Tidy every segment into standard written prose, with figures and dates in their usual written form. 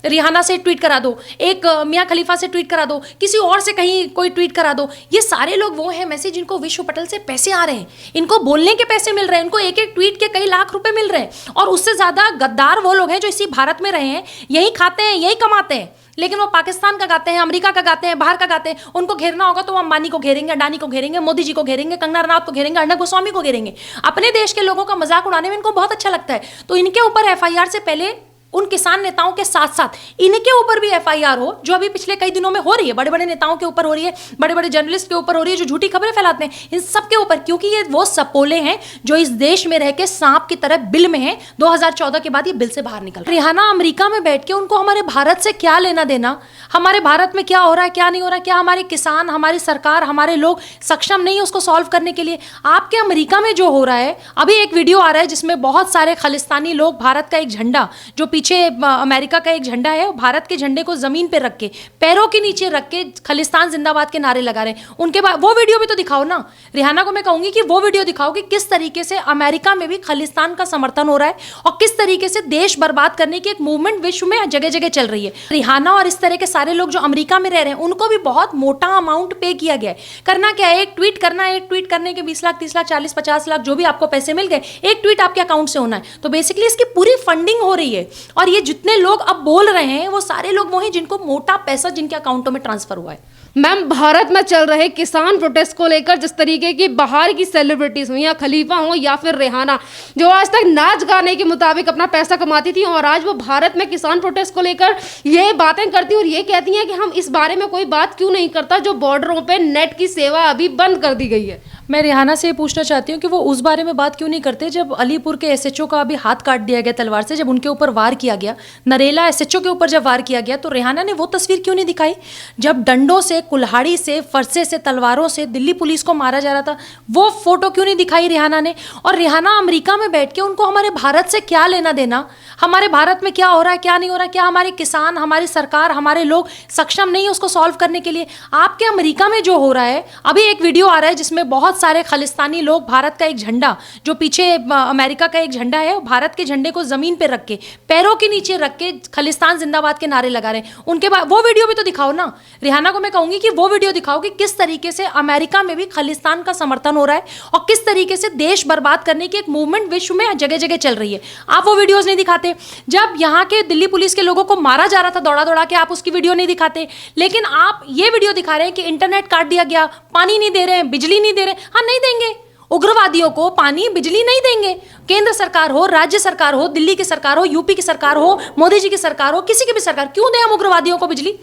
Rihanna से tweet करा दो, एक मियां खलीफा से ट्वीट करा दो, किसी और से कहीं कोई ट्वीट करा दो। ये सारे लोग वो हैं मैसेज जिनको विश्व पटल से पैसे आ रहे हैं, इनको बोलने के पैसे मिल रहे हैं, इनको एक एक ट्वीट के कई लाख रुपए मिल रहे हैं। और उससे ज्यादा गद्दार वो लोग हैं जो इसी भारत में रहे हैं, यही खाते हैं, यही कमाते हैं, लेकिन वो पाकिस्तान का गाते हैं, अमेरिका का गाते हैं, बाहर का गाते हैं। उनको घेरना होगा तो वो अंबानी को घेरेंगे, अडानी को घेरेंगे, मोदी जी को घेरेंगे, कंगना रनौत को घेरेंगे, अर्णब गोस्वामी को घेरेंगे। अपने देश के लोगों का मजाक उड़ाने में इनको बहुत अच्छा लगता है। तो इनके ऊपर एफआईआर से पहले उन किसान नेताओं के साथ साथ इनके ऊपर भी एफआईआर हो, जो अभी पिछले कई दिनों में हो रही है। बड़े बड़े नेताओं के ऊपर हो रही है, बड़े बड़े जर्नलिस्ट के ऊपर हो रही है जो झूठी खबरें फैलाते हैं, इन सब के ऊपर, क्योंकि ये वो सपोले हैं जो इस देश में रह के सांप की तरह बिल में हैं। 2014 के बाद ये बिल से बाहर निकल। रिहाना अमेरिका में बैठ के उनको हमारे भारत से क्या लेना देना, हमारे भारत में क्या हो रहा है क्या नहीं हो रहा है, क्या हमारे किसान, हमारी सरकार, हमारे लोग सक्षम नहीं है उसको सॉल्व करने के लिए। आपके अमेरिका में जो हो रहा है, अभी एक वीडियो आ रहा है जिसमें बहुत सारे खालिस्तानी लोग भारत का एक झंडा, जो पीछे अमेरिका का एक झंडा है, भारत के झंडे को जमीन पे रख के, पैरों के नीचे रख के खालिस्तान जिंदाबाद के नारे लगा रहे हैं। उनके बाद वो वीडियो भी तो दिखाओ ना। रिहाना को मैं कहूंगी कि वो वीडियो दिखाओ कि किस तरीके से अमेरिका में भी खालिस्तान का समर्थन हो रहा है और किस तरीके से देश बर्बाद करने की एक मूवमेंट विश्व में जगह जगह चल रही है। रिहाना और इस तरह के सारे लोग जो अमेरिका में रह रहे हैं उनको भी बहुत मोटा अमाउंट पे किया गया है। करना क्या है, एक ट्वीट करना है, एक ट्वीट करने के 20 लाख 30 लाख 40 50 लाख जो भी आपको पैसे मिल गए, एक ट्वीट आपके अकाउंट से होना है। तो बेसिकली इसकी पूरी फंडिंग हो रही है। और ये जितने लोग अब बोल रहे हैं वो सारे लोग वो हैं जिनको मोटा पैसा जिनके अकाउंटों में ट्रांसफर हुआ है। मैम, भारत में चल रहे किसान प्रोटेस्ट को लेकर जिस तरीके की बाहर की सेलिब्रिटीज हुई, या खलीफा हो या फिर रेहाना, जो आज तक नाच गाने के मुताबिक अपना पैसा कमाती थी, और आज वो भारत में किसान प्रोटेस्ट को लेकर ये बातें करती और ये कहती हैं कि हम इस बारे में कोई बात क्यों नहीं करता जो बॉर्डरों पे नेट की सेवा अभी बंद कर दी गई है। मैं रिहाना से पूछना चाहती हूँ कि वो उस बारे में बात क्यों नहीं करते जब अलीपुर के एसएचओ का अभी हाथ काट दिया गया तलवार से, जब उनके ऊपर वार किया गया, नरेला एसएचओ के ऊपर जब वार किया गया, तो रिहाना ने वो तस्वीर क्यों नहीं दिखाई जब डंडों से, कुल्हाड़ी से, फरसे से, तलवारों से दिल्ली पुलिस को मारा जा रहा था? वो फोटो क्यों नहीं दिखाई रिहाना ने? और रिहाना अमेरिका में बैठ के उनको हमारे भारत से क्या लेना देना, हमारे भारत में क्या हो रहा है क्या नहीं हो रहा है, क्या हमारे किसान, हमारी सरकार, हमारे लोग सक्षम नहीं है उसको सॉल्व करने के लिए। आपके अमेरिका में जो हो रहा है, अभी एक वीडियो आ रहा है जिसमें बहुत सारे खालिस्तानी लोग भारत का एक झंडा, जो पीछे अमेरिका का एक झंडा है, भारत के झंडे को जमीन पे रख के, पैरों के नीचे रख के खालिस्तान जिंदाबाद के नारे लगा रहे हैं। उनके बाद वो वीडियो भी तो दिखाओ ना। रिहाना को मैं कहूंगी कि वो वीडियो दिखाओ कि किस तरीके से अमेरिका में भी खालिस्तान का समर्थन हो रहा है और किस तरीके से देश बर्बाद करने की एक मूवमेंट विश्व में जगह जगह चल रही है। आप वो वीडियोज नहीं दिखाते। जब यहाँ के दिल्ली पुलिस के लोगों को मारा जा रहा था दौड़ा दौड़ा के, आप उसकी वीडियो नहीं दिखाते, लेकिन आप ये वीडियो दिखा रहे हैं कि इंटरनेट काट दिया गया, पानी नहीं दे रहे हैं, बिजली नहीं दे रहे हैं। हाँ, नहीं देंगे, उग्रवादियों को पानी बिजली नहीं देंगे। केंद्र सरकार हो, राज्य सरकार हो, दिल्ली की सरकार हो, यूपी की सरकार हो, मोदी जी की सरकार हो, किसी की भी सरकार, क्यों दें हम उग्रवादियों को बिजली?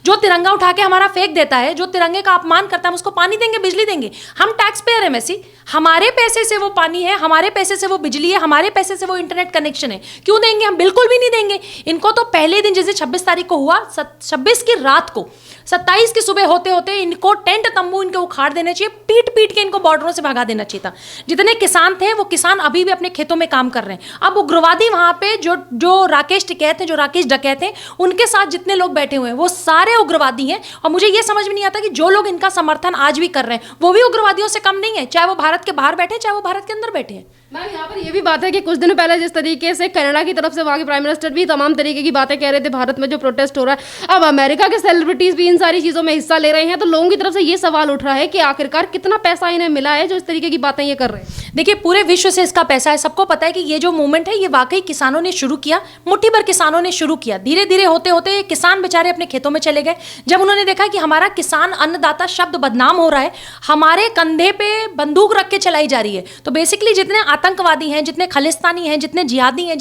जो तिरंगा उठा के हमारा फेंक देता है, जो तिरंगे का अपमान करता है, हम उसको पानी देंगे, बिजली देंगे? हम टैक्स पेयर है मैसी, हमारे पैसे से वो पानी है, हमारे पैसे से वो बिजली है, हमारे पैसे से वो इंटरनेट कनेक्शन है, क्यों देंगे हम? बिल्कुल भी नहीं देंगे। इनको तो पहले दिन, जैसे 26 तारीख को हुआ, 26 की रात को, 27 की सुबह होते होते इनको टेंट तंबू इनके उखाड़ देने चाहिए, पीट पीट के इनको बॉर्डरों से भगा देना चाहिए था। जितने किसान थे वो किसान अभी भी अपने खेतों में काम कर रहे हैं। अब उग्रवादी वहां पे जो राकेश टिकैत हैं, जो राकेश डकैत हैं, उनके साथ जितने लोग बैठे हुए हैं वो सारे उग्रवादी हैं। और मुझे ये समझ में नहीं आता कि जो लोग इनका समर्थन आज भी कर रहे हैं वो भी उग्रवादियों से कम नहीं है, चाहे वो भारत के बाहर बैठे, चाहे वो भारत के अंदर बैठे हैं। मैम, यहाँ पर ये भी बात है कि कुछ दिन पहले जिस तरीके से कनाडा की तरफ से वहाँ के प्राइम मिनिस्टर भी तमाम तरीके की बातें कह रहे थे भारत में जो प्रोटेस्ट हो रहा है, अब अमेरिका के सेलिब्रिटीज भी इन सारी चीज़ों में हिस्सा ले रहे हैं, तो लोगों की तरफ से ये सवाल उठ रहा है कि आखिरकार कितना पैसा इन्हें मिला है जो इस तरीके की बातें ये कर रहे हैं। देखिए, पूरे विश्व से इसका पैसा है, सबको पता है कि ये जो मूवमेंट है ये वाकई किसानों ने शुरू किया, मुट्ठी भर किसानों ने शुरू किया। धीरे धीरे होते होते किसान बेचारे अपने खेतों में चले गए। जब उन्होंने देखा कि हमारा किसान अन्नदाता शब्द बदनाम हो रहा है, हमारे कंधे पे बंदूक रख के चलाई जा रही है, तो बेसिकली जितने आतंकवादी हैं, जितने खालिस्तानी हैं, जितने जिहादी हैं,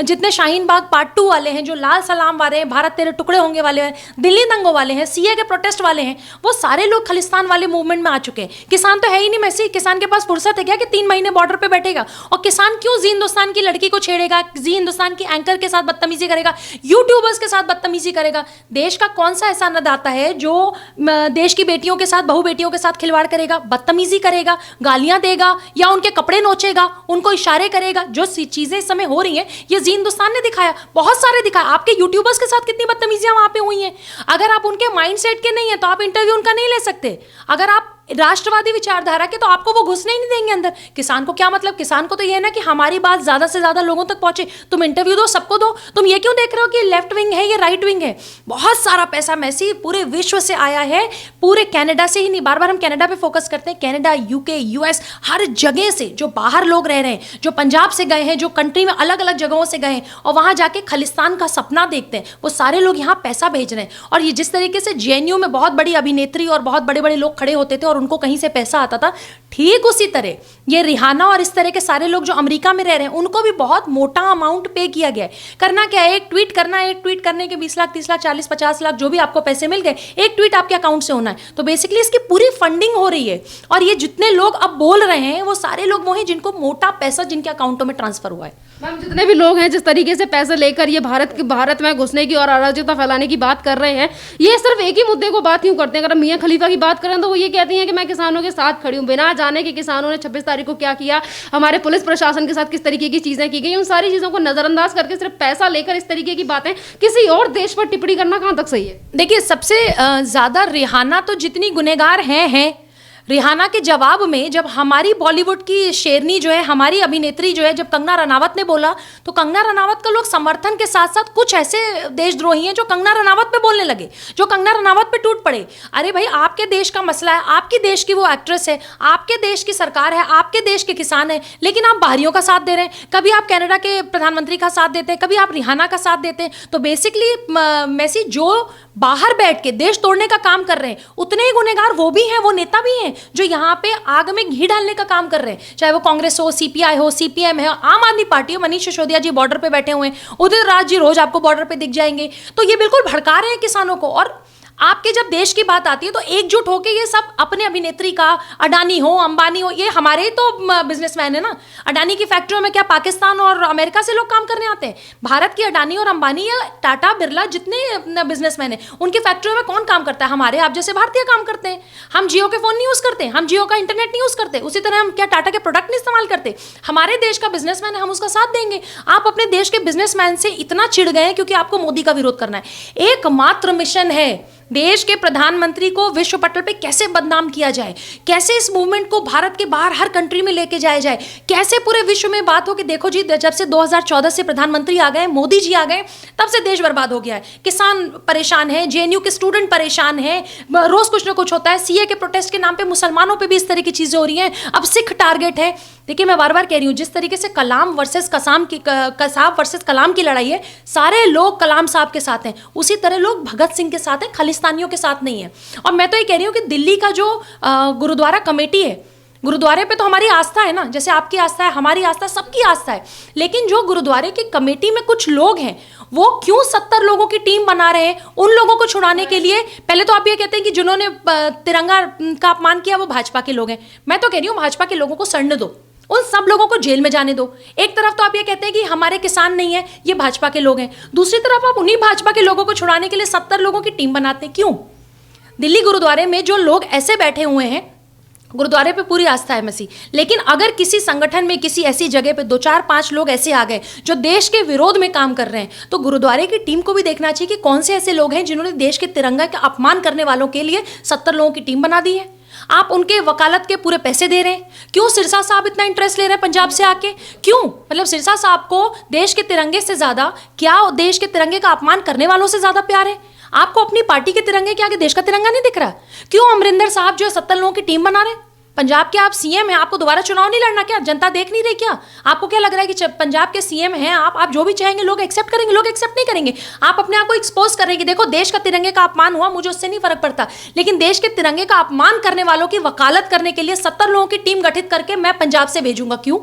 जितने शाहीन बाग पार्ट 2 वाले हैं, जो लाल सलाम वाले हैं, भारत तेरे टुकड़े होंगे वाले हैं, दिल्ली दंगों वाले हैं, सीए के प्रोटेस्ट वाले हैं, वो सारे लोग खालिस्तान वाले मूवमेंट में आ चुके हैं। किसान तो है ही नहीं मैसी, किसान के पास फुर्सत है क्या कि 3 महीने बॉर्डर पे बैठेगा? और किसान क्यों जी हिंदुस्तान की लड़की को छेड़ेगा, जी हिंदुस्तान की एंकर के साथ बदतमीजी करेगा, यूट्यूबर्स के साथ बदतमीजी करेगा? देश का कौन सा ऐसा अन्नदाता है जो देश की बेटियों के साथ, बहू बेटियों के साथ खिलवाड़ करेगा, बदतमीजी करेगा, गालियां देगा या उनके कपड़े नोचेगा, उनको इशारे करेगा? जो चीजें इस समय हो रही हैं ये जी हिंदुस्तान ने दिखाया, बहुत सारे दिखाया। आपके यूट्यूबर्स के साथ कितनी बदतमीजियां वहां पे हुई हैं। अगर आप उनके माइंडसेट के नहीं है तो आप इंटरव्यू उनका नहीं ले सकते। अगर आप राष्ट्रवादी विचारधारा के, तो आपको वो घुसने ही नहीं देंगे अंदर। किसान को क्या मतलब, किसान को तो ये है ना कि हमारी बात ज्यादा से ज्यादा लोगों तक पहुंचे, तुम इंटरव्यू दो, सबको दो। तुम ये क्यों देख रहे हो कि लेफ्ट विंग है या राइट विंग है? बहुत सारा पैसा मैसी पूरे विश्व से आया है, पूरे कनाडा से ही नहीं, बार बार हम कनाडा पे फोकस करते हैं, कनाडा, यूके, यूएस, हर जगह से जो बाहर लोग रह रहे हैं, जो पंजाब से गए हैं, जो कंट्री में अलग अलग जगहों से गए हैं और वहां जाके खालिस्तान का सपना देखते हैं, वो सारे लोग यहाँ पैसा भेज रहे हैं। और ये जिस तरीके से जेएनयू में बहुत बड़ी अभिनेत्री और बहुत बड़े बड़े लोग खड़े होते थे और उनको कहीं से पैसा आता था, ठीक उसी तरह ये रिहाना और इस तरह के सारे लोग जो अमेरिका में रह रहे हैं, उनको भी बहुत मोटा अमाउंट पे किया गया है। करना क्या है, एक ट्वीट करना है, एक ट्वीट करने के 20 लाख, 30 लाख, 40, 50 लाख, जो भी आपको पैसे मिल गए, एक ट्वीट आपके अकाउंट से होना है। तो बेसिकली इसकी पूरी फंडिंग हो रही है। और ये जितने लोग अब बोल रहे हैं वो सारे लोग वो हैं जिनको मोटा पैसा जिनके अकाउंटों में ट्रांसफर हुआ है। मैम, जितने भी लोग हैं जिस तरीके से पैसे लेकर ये भारत में घुसने की और अराजकता फैलाने की बात कर रहे हैं, ये सिर्फ एक ही मुद्दे को बात क्यों करते हैं? अगर मियां खलीफा की बात करें तो वो ये कहती हैं कि मैं किसानों के साथ खड़ी हूँ, बिना जाने कि किसानों ने 26 तारीख को क्या किया, हमारे पुलिस प्रशासन के साथ किस तरीके की चीजें की गई, उन सारी चीजों को नजरअंदाज करके सिर्फ पैसा लेकर इस तरीके की बातें किसी और देश पर टिप्पणी करना कहाँ तक सही है? देखिए, सबसे ज्यादा रिहाना तो जितनी गुनहगार हैं, रिहाना के जवाब में जब हमारी बॉलीवुड की शेरनी जो है, हमारी अभिनेत्री जो है, जब कंगना रनावत ने बोला, तो कंगना रनावत का लोग समर्थन के साथ साथ कुछ ऐसे देशद्रोही हैं जो कंगना रनावत पे बोलने लगे, जो कंगना रनावत पे टूट पड़े। अरे भाई, आपके देश का मसला है, आपके देश की वो एक्ट्रेस है, आपके देश की सरकार है, आपके देश के किसान हैं, लेकिन आप बाहरियों का साथ दे रहे हैं। कभी आप कनाडा के प्रधानमंत्री का साथ देते हैं, कभी आप रिहाना का साथ देते हैं। तो बेसिकली मैसी जो बाहर बैठ के देश तोड़ने का काम कर रहे हैं, उतने ही गुनहगार वो भी हैं, वो नेता भी हैं जो यहाँ पे आग में घी डालने का काम कर रहे हैं। चाहे वो कांग्रेस हो, सीपीआई हो, सीपीएम है, आम आदमी पार्टी हो, मनीष सिसोदिया जी बॉर्डर पे बैठे हुए हैं, उदित राज जी रोज आपको बॉर्डर पे दिख जाएंगे। तो ये बिल्कुल भड़का रहे हैं किसानों को। और आपके जब देश की बात आती है तो एकजुट होकर ये सब अपने अभिनेत्री का, अडानी हो, अंबानी हो, ये हमारे ही तो बिजनेसमैन है ना। अडानी की फैक्ट्रियों में क्या पाकिस्तान और अमेरिका से लोग काम करने आते हैं? भारत की अडानी और अंबानी या टाटा बिरला जितने बिजनेसमैन हैं, उनकी फैक्ट्रियों में कौन काम करता है? हमारे आप जैसे भारतीय काम करते हैं। हम जियो के फोन नहीं यूज करते, हम जियो का इंटरनेट नहीं यूज करते, उसी तरह हम क्या टाटा के प्रोडक्ट नहीं इस्तेमाल करते? हमारे देश का बिजनेसमैन है, हम उसका साथ देंगे। आप अपने देश के बिजनेसमैन से इतना चिढ़ गए क्योंकि आपको मोदी का विरोध करना है। एकमात्र मिशन है देश के प्रधानमंत्री को विश्व पटल पे कैसे बदनाम किया जाए, कैसे इस मूवमेंट को भारत के बाहर हर कंट्री में लेके जाया जाए, कैसे पूरे विश्व में बात हो कि देखो जी, जब से 2014 से प्रधानमंत्री आ गए, मोदी जी आ गए, तब से देश बर्बाद हो गया है। किसान परेशान है, जेएनयू के स्टूडेंट परेशान है, रोज कुछ ना कुछ होता है। सीए के प्रोटेस्ट के नाम पे मुसलमानों पे भी इस तरह की चीजें हो रही हैं। अब सिख टारगेट है। देखिए, मैं बार बार कह रही हूँ, जिस तरीके से कलाम वर्सेस कसाब वर्सेस कलाम की लड़ाई है, सारे लोग कलाम साहब के साथ हैं, उसी तरह लोग भगत सिंह के साथ हैं, खालिस्तानियों के साथ नहीं है। और मैं तो ये कह रही हूँ कि दिल्ली का जो गुरुद्वारा कमेटी है, गुरुद्वारे पे तो हमारी आस्था है ना, जैसे आपकी आस्था है, हमारी आस्था, सबकी आस्था है। लेकिन जो गुरुद्वारे की कमेटी में कुछ लोग हैं, वो क्यों 70 लोगों की टीम बना रहे हैं उन लोगों को छुड़ाने के लिए? पहले तो आप ये कहते हैं कि जिन्होंने तिरंगा का अपमान किया वो भाजपा के लोग हैं। मैं तो कह रही हूँ, भाजपा के लोगों को सड़ने दो, उन सब लोगों को जेल में जाने दो। एक तरफ तो आप ये कहते हैं कि हमारे किसान नहीं है, ये भाजपा के लोग हैं, दूसरी तरफ आप उन्हीं भाजपा के लोगों को छुड़ाने के लिए 70 लोगों की टीम बनाते हैं। क्यों? दिल्ली गुरुद्वारे में जो लोग ऐसे बैठे हुए हैं, गुरुद्वारे पे पूरी आस्था है मसीह, लेकिन अगर किसी संगठन में किसी ऐसी जगह पे 2, 4, 5 लोग ऐसे आ गए जो देश के विरोध में काम कर रहे हैं, तो गुरुद्वारे की टीम को भी देखना चाहिए कि कौन से ऐसे लोग हैं जिन्होंने देश के तिरंगा का अपमान करने वालों के लिए 70 लोगों की टीम बना दी है। आप उनके वकालत के पूरे पैसे दे रहे हैं। क्यों सिरसा साहब इतना इंटरेस्ट ले रहे हैं पंजाब से आके? क्यों? मतलब सिरसा साहब को देश के तिरंगे से ज्यादा, क्या देश के तिरंगे का अपमान करने वालों से ज्यादा प्यार है? आपको अपनी पार्टी के तिरंगे के आगे देश का तिरंगा नहीं दिख रहा? क्यों अमरिंदर साहब जो 70 लोगों की टीम बना रहे हैं? पंजाब के आप सीएम हैं, आपको दोबारा चुनाव नहीं लड़ना क्या? जनता देख नहीं रही क्या? आपको क्या लग रहा है कि पंजाब के सीएम हैं आप जो भी चाहेंगे लोग एक्सेप्ट करेंगे? लोग एक्सेप्ट नहीं करेंगे। आप अपने आप को एक्सपोज कर रहे हैं कि देखो, देश का तिरंगे का अपमान हुआ, मुझे उससे नहीं फर्क पड़ता, लेकिन देश के तिरंगे का अपमान करने वालों की वकालत करने के लिए 70 लोगों की टीम गठित करके मैं पंजाब से भेजूंगा। क्यों?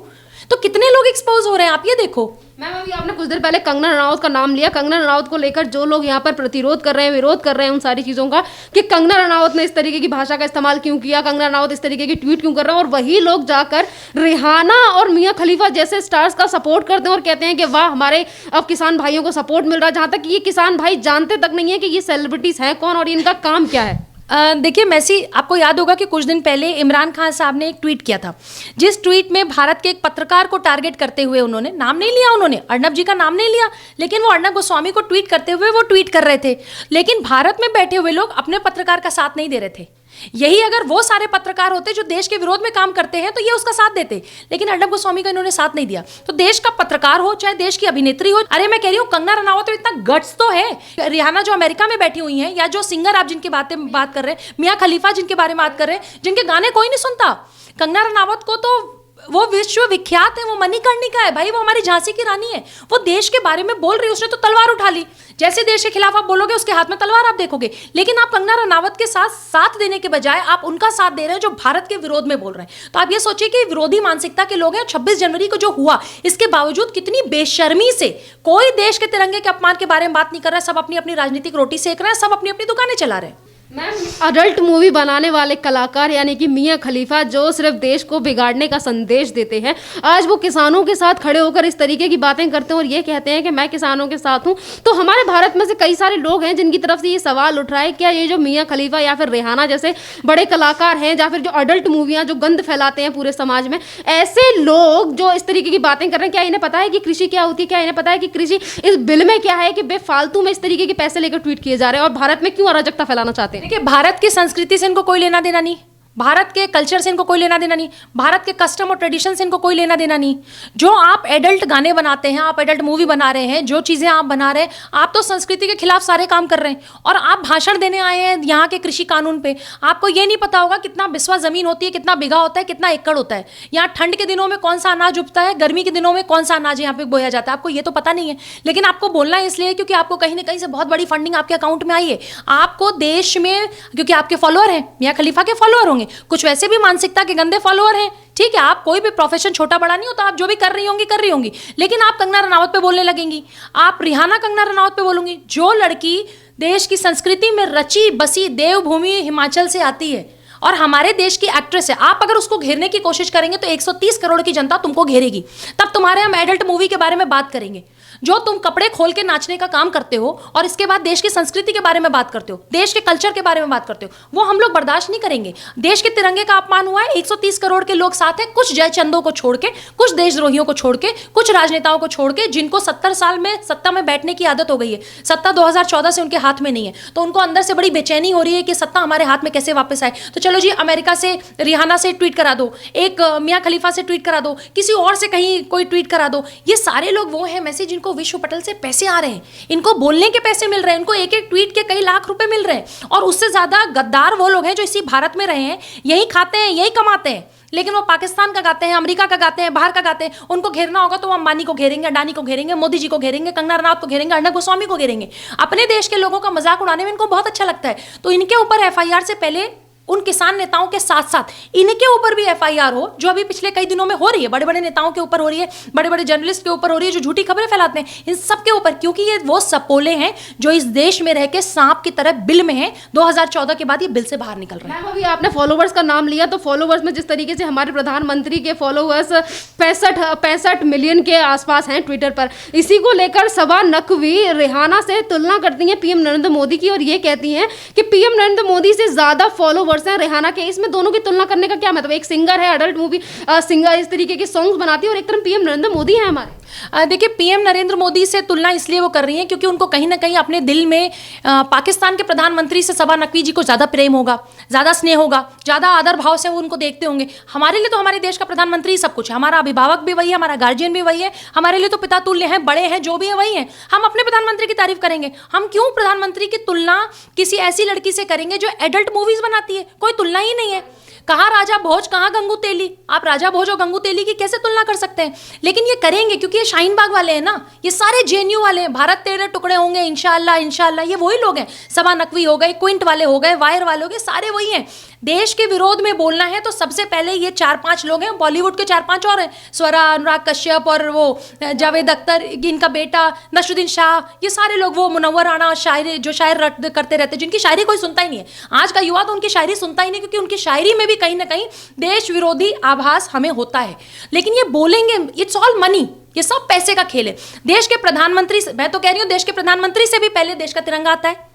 तो कितने लोग एक्सपोज हो रहे हैं, आप ये देखो। मैम, अभी आपने कुछ देर पहले कंगना रनावत का नाम लिया। कंगना रनावत को लेकर जो लोग यहाँ पर प्रतिरोध कर रहे हैं, विरोध कर रहे हैं उन सारी चीज़ों का, कि कंगना रनावत ने इस तरीके की भाषा का इस्तेमाल क्यों किया, कंगना रनावत इस तरीके की ट्वीट क्यों कर रहे हैं, और वही लोग जाकर रिहाना और मियां खलीफा जैसे स्टार्स का सपोर्ट करते हैं और कहते हैं कि वाह, हमारे अब किसान भाइयों को सपोर्ट मिल रहा है, जहाँ तक कि ये किसान भाई जानते तक नहीं है कि ये सेलिब्रिटीज़ हैं कौन और इनका काम क्या है। देखिए मैसी, आपको याद होगा कि कुछ दिन पहले इमरान खान साहब ने एक ट्वीट किया था, जिस ट्वीट में भारत के एक पत्रकार को टारगेट करते हुए, उन्होंने नाम नहीं लिया, उन्होंने अर्नब जी का नाम नहीं लिया, लेकिन वो अर्नब गोस्वामी को ट्वीट करते हुए वो ट्वीट कर रहे थे, लेकिन भारत में बैठे हुए लोग अपने पत्रकार का साथ नहीं दे रहे थे। यही अगर वो सारे पत्रकार होते जो देश के विरोध में काम करते हैं तो ये उसका साथ देते, लेकिन अर्नब गोस्वामी का इन्होंने साथ नहीं दिया। तो देश का पत्रकार हो चाहे देश की अभिनेत्री हो, अरे मैं कह रही हूँ कंगना रनावत तो इतना गट्स तो है। रिहाना जो अमेरिका में बैठी हुई हैं, या जो सिंगर आप जिनकी बात कर रहे हैं, मियां खलीफा जिनके बारे में बात कर रहे हैं, जिनके गाने कोई नहीं सुनता, कंगना रनावत को तो वो विश्व विख्यात है, वो मणिकर्णिका है भाई, वो हमारी झांसी की रानी है, वो देश के बारे में बोल रही है, उसने तो तलवार उठा ली। जैसे देश के खिलाफ आप बोलोगे उसके हाथ में तलवार आप देखोगे, लेकिन आप कंगना रनावत के साथ देने के बजाय आप उनका साथ दे रहे हैं जो भारत के विरोध में बोल रहे हैं। तो आप ये सोचिए कि विरोधी मानसिकता के लोग हैं। 26 जनवरी को जो हुआ, इसके बावजूद कितनी बेशर्मी से कोई देश के तिरंगे के अपमान के बारे में बात नहीं कर रहा है, सब अपनी अपनी राजनीतिक रोटी सेक रहे हैं, सब अपनी अपनी दुकानें चला रहे हैं। मैम, अडल्ट मूवी बनाने वाले कलाकार यानी कि मियां खलीफा जो सिर्फ देश को बिगाड़ने का संदेश देते हैं, आज वो किसानों के साथ खड़े होकर इस तरीके की बातें करते हैं और ये कहते हैं कि मैं किसानों के साथ हूं। तो हमारे भारत में से कई सारे लोग हैं जिनकी तरफ से ये सवाल उठ रहा है, क्या ये जो मियां खलीफा या फिर रेहाना जैसे बड़े कलाकार हैं, या फिर जो अडल्ट मूवियाँ जो गंद फैलाते हैं पूरे समाज में, ऐसे लोग जो इस तरीके की बातें कर रहे हैं, क्या इन्हें पता है कि कृषि क्या होती है? क्या इन्हें पता है कि कृषि इस बिल में क्या है कि बेफालतू में इस तरीके के पैसे लेकर ट्वीट किए जा रहे हैं और भारत में क्यों अराजकता फैलाना चाहते हैं? देखिए, भारत की संस्कृति से इनको कोई लेना देना नहीं, भारत के कल्चर से इनको कोई लेना देना नहीं, भारत के कस्टम और ट्रेडिशन से इनको कोई लेना देना नहीं। जो आप एडल्ट गाने बनाते हैं, आप एडल्ट मूवी बना रहे हैं, जो चीज़ें आप बना रहे हैं, आप तो संस्कृति के खिलाफ सारे काम कर रहे हैं और आप भाषण देने आए हैं यहाँ के कृषि कानून पे। आपको ये नहीं पता होगा कितना बिस्वा ज़मीन होती है, कितना बीघा होता है, कितना एकड़ होता है, यहाँ ठंड के दिनों में कौन सा अनाज उगता है, गर्मी के दिनों में कौन सा अनाज यहाँ पे बोया जाता है, आपको ये तो पता नहीं है। लेकिन आपको बोलना इसलिए क्योंकि आपको कहीं ना कहीं से बहुत बड़ी फंडिंग आपके अकाउंट में आई है। आपको देश में, क्योंकि आपके फॉलोअर हैं, मियां खलीफा के फॉलोअर होंगे, कुछ वैसे भी मानसिकता के गंदे फॉलोअर हैं, ठीक है, आप कोई भी प्रोफेशन छोटा बड़ा नहीं होता, आप जो भी कर रही होंगी, लेकिन आप कंगना रनावत पे बोलने लगेंगी, आप रिहाना कंगना रनावत पे बोलूंगी। जो लड़की देश की संस्कृति में रची बसी देवभूमि हिमाचल से आती है और हमारे देश की एक्ट्रेस है, आप अगर उसको घेरने की कोशिश करेंगे तो 130 करोड़ की जनता तुमको घेरेगी। तब तुम्हारे हम एडल्ट मूवी के बारे में बात करेंगे, जो तुम कपड़े खोल के नाचने का काम करते हो और इसके बाद देश की संस्कृति के बारे में बात करते हो, देश के कल्चर के बारे में बात करते हो, वो हम लोग बर्दाश्त नहीं करेंगे। देश के तिरंगे का अपमान हुआ है, 130 करोड़ के लोग साथ हैं, कुछ जयचंदों को छोड़ के, कुछ देशद्रोहियों को छोड़ के, कुछ राजनेताओं को छोड़ के, जिनको 70 साल में सत्ता में बैठने की आदत हो गई है, सत्ता 2014 से उनके हाथ में नहीं है, तो उनको अंदर से बड़ी बेचैनी हो रही है कि सत्ता हमारे हाथ में कैसे वापस आए। तो चलो जी, अमेरिका से रिहाना से ट्वीट करा दो, एक मियां खलीफा से ट्वीट करा दो, किसी और से कहीं कोई ट्वीट करा दो। ये सारे लोग वो हैं मैसेज जिनको विश्व पटल से पैसे आ रहे हैं, इनको बोलने के पैसे मिल रहे हैं, इनको एक एक ट्वीट के कई लाख रुपए मिल रहे हैं। और उससे ज्यादा गद्दार वो लोग हैं जो इसी भारत में रहे हैं, यही खाते हैं, यही कमाते हैं, लेकिन वो पाकिस्तान का गाते हैं, अमेरिका का गाते हैं, बाहर का गाते हैं। उनको घेरना होगा तो वो अंबानी को घेरेंगे, अडानी को घेरेंगे, मोदी जी को घेरेंगे, कंगना रनावत को घेरेंगे, अर्नब गोस्वामी को घेरेंगे। अपने देश के लोगों का मजाक उड़ाने में इनको बहुत अच्छा लगता है। तो इनके ऊपर एफआईआर से पहले उन किसान नेताओं के साथ साथ इनके ऊपर भी एफआईआर हो, जो अभी पिछले कई दिनों में हो रही है, बड़े बड़े नेताओं के ऊपर हो रही है, बड़े बड़े जर्नलिस्ट के ऊपर हो रही है जो झूठी खबरें फैलाते हैं, इन सब के ऊपर, क्योंकि ये वो सपोले हैं जो इस देश में रह के सांप की तरह बिल में हैं। 2014 के बाद ये बिल से बाहर निकल रहे हैं। मैम, अभी आपने फॉलोवर्स का नाम लिया, तो फॉलोवर्स में जिस तरीके से हमारे प्रधानमंत्री के फॉलोवर्स 65 मिलियन के आसपास हैं ट्विटर पर, इसी को लेकर सबा नकवी रेहाना से तुलना करती हैं पीएम नरेंद्र मोदी की और ये कहती हैं कि पीएम नरेंद्र मोदी से ज्यादा फॉलोवर्स हैं रेहाना के। इसमें दोनों की तुलना करने का क्या मतलब? एक सिंगर है, अडल्ट मूवी सिंगर, इस तरीके के सॉन्ग्स बनाती है, और एक तरफ पीएम नरेंद्र मोदी है हमारे। देखिए, पीएम नरेंद्र मोदी से तुलना इसलिए वो कर रही हैं क्योंकि उनको कहीं ना कहीं अपने दिल में पाकिस्तान के प्रधानमंत्री से सबा नकवी जी को ज़्यादा प्रेम होगा, ज़्यादा स्नेह होगा, ज़्यादा आदर भाव से वो उनको देखते होंगे। हमारे लिए तो हमारे देश का प्रधानमंत्री सब कुछ है, हमारा अभिभावक भी वही है, हमारा गार्जियन भी वही है, हमारे लिए तो पिता तुल्य हैं, बड़े हैं, जो भी है वही है। हम अपने प्रधानमंत्री की तारीफ करेंगे, हम क्यों प्रधानमंत्री की तुलना किसी ऐसी लड़की से करेंगे जो एडल्ट मूवीज बनाती है? कोई तुलना ही नहीं है। कहाँ राजा भोज, कहाँ गंगू तेली, आप राजा भोज और गंगू तेली की कैसे तुलना कर सकते हैं? लेकिन ये करेंगे क्योंकि ये शाहीन बाग वाले हैं ना, ये सारे जेएनयू वाले हैं, भारत तेरे टुकड़े होंगे इंशाल्लाह इंशाल्लाह, ये वही लोग हैं। सबा नकवी हो गए, क्विंट वाले हो गए, वायर वाले हो गए, सारे वही हैं। देश के विरोध में बोलना है तो सबसे पहले ये 4-5 लोग हैं, बॉलीवुड के 4-5 और हैं, स्वरा, अनुराग कश्यप और वो जावेद अख्तर, इनका बेटा नसरुद्दीन शाह, ये सारे लोग, वो मुनव्वर राणा, शायरी जो शायर करते रहते, जिनकी शायरी कोई सुनता ही नहीं है। आज का युवा तो उनकी शायरी सुनता ही नहीं, क्योंकि उनकी शायरी में भी कहीं ना कहीं देश विरोधी आभास हमें होता है। लेकिन ये बोलेंगे, इट्स ऑल मनी, ये सब पैसे का खेल है। देश के प्रधानमंत्री, मैं तो कह रही हूँ देश के प्रधानमंत्री से भी पहले देश का तिरंगा आता है।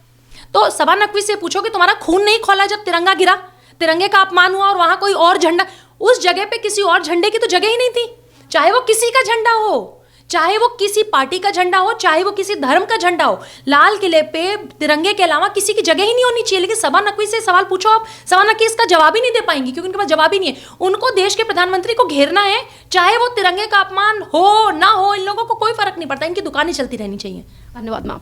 तो सबा नकवी से पूछो कि तुम्हारा खून नहीं खौला जब तिरंगा गिरा, तिरंगे का अपमान हुआ और वहां कोई और झंडा, उस जगह पे किसी और झंडे की तो जगह ही नहीं थी, चाहे वो किसी का झंडा हो, चाहे वो किसी पार्टी का झंडा हो, चाहे वो किसी धर्म का झंडा हो, लाल किले पे तिरंगे के अलावा किसी की जगह ही नहीं होनी चाहिए। लेकिन सबा नकवी से सवाल पूछो आप, सबा नकवी इसका जवाब ही नहीं दे पाएंगी, क्योंकि उनके पास जवाब ही नहीं है। उनको देश के प्रधानमंत्री को घेरना है, चाहे वो तिरंगे का अपमान हो ना हो, इन लोगों को कोई फर्क नहीं पड़ता, इनकी दुकानें चलती रहनी चाहिए। धन्यवाद मैम।